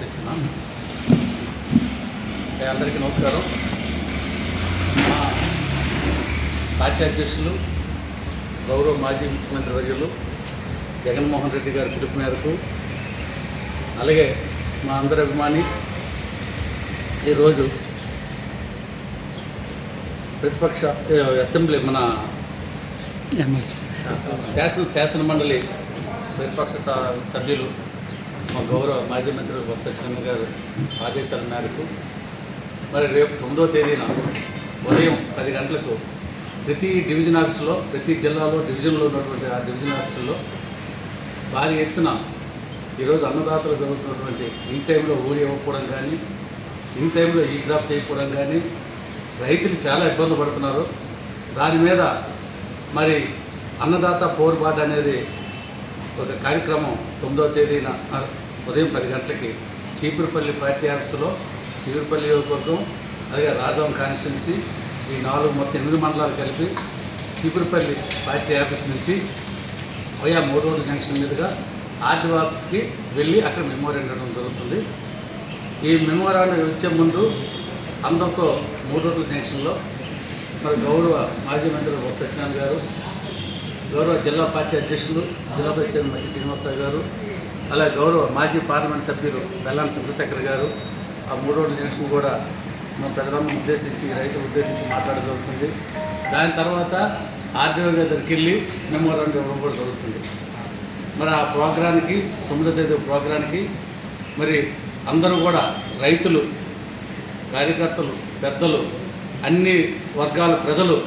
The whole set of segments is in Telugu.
చేస్తున్నాను. అందరికీ నమస్కారం. మా పార్టీ అధ్యక్షులు గౌరవ మాజీ ముఖ్యమంత్రి వర్యులు జగన్మోహన్ రెడ్డి గారి పిలుపు మేరకు, అలాగే మా అందరి అభిమాని ఈరోజు ప్రతిపక్ష అసెంబ్లీ మన శాసన మండలి ప్రతిపక్ష సభ్యులు మా గౌరవ మాజీ మంత్రి బొత్స సత్యనారాయణ గారు ఆదేశాల మేరకు మరి రేపు 9వ తేదీన ఉదయం 10 గంటలకు ప్రతి డివిజన్ ఆఫీసులో, ప్రతి జిల్లాలో డివిజన్లో ఉన్నటువంటి ఆ డివిజన్ ఆఫీసుల్లో భారీ ఎత్తున ఈరోజు అన్నదాతలు జరుగుతున్నటువంటి ఇన్ టైంలో ఊరి ఇవ్వకపోవడం కానీ, ఇన్ టైంలో ఈ క్రాప్ చేయకపోవడం కానీ, రైతులు చాలా ఇబ్బంది పడుతున్నారు. దాని మీద మరి అన్నదాత పోరుబాట అనేది ఒక కార్యక్రమం 9వ తేదీన ఉదయం 10 గంటలకి చీపురుపల్లి పార్టీ ఆఫీసులో, చీపురుపల్లి నియోజకవర్గం అలాగే రాజాం కాన్స్టిట్యున్సీ ఈ 4 మొత్తం 8 మండలాలు కలిపి చీపురుపల్లి పార్టీ ఆఫీస్ నుంచి వయా 3 రోడ్ల జంక్షన్ మీదుగా ఆర్డీఓ ఆఫీస్కి వెళ్ళి అక్కడ మెమోరాండం ఇవ్వడం జరుగుతుంది. ఈ మెమోరాండం వచ్చే ముందు అందరితో 3 రోడ్ల జంక్షన్లో మరి గౌరవ మాజీ మంత్రి బొత్స సత్యనారాయణ గారు, గౌరవ జిల్లా పార్టీ అధ్యక్షులు జిల్లా చైర్మన్ మధ్య శ్రీనివాసరావు గారు, అలాగే గౌరవ మాజీ పార్లమెంట్ సభ్యులు బెల్లాన చంద్రశేఖర్ గారు ఆ 3 రోడ్ల జంక్షన్ కూడా మన ప్రజలను ఉద్దేశించి, రైతులు ఉద్దేశించి మాట్లాడడం జరుగుతుంది. దాని తర్వాత ఆర్డీఓ దగ్గరికి వెళ్ళి మెమోరాండం ఇవ్వడం కూడా జరుగుతుంది. మరి ఆ ప్రోగ్రాంకి 9వ తేదీ ప్రోగ్రాంకి మరి అందరూ కూడా రైతులు, కార్యకర్తలు, పెద్దలు, అన్ని వర్గాల ప్రజలు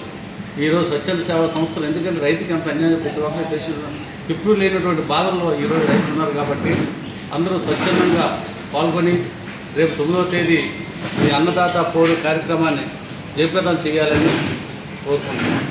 ఈరోజు స్వచ్ఛంద సేవా సంస్థలు, ఎందుకంటే రైతుకి అంత అన్యాయం ప్రతి ఒక్కరికి తెలిసి ఇప్పుడు లేనటువంటి బాధల్లో ఈరోజు రైతులు ఉన్నారు కాబట్టి అందరూ స్వచ్ఛందంగా పాల్గొని రేపు 9వ తేదీ ఈ అన్నదాత పోరు కార్యక్రమాన్ని జయప్రదం చేయాలని కోరుకుంటున్నాను.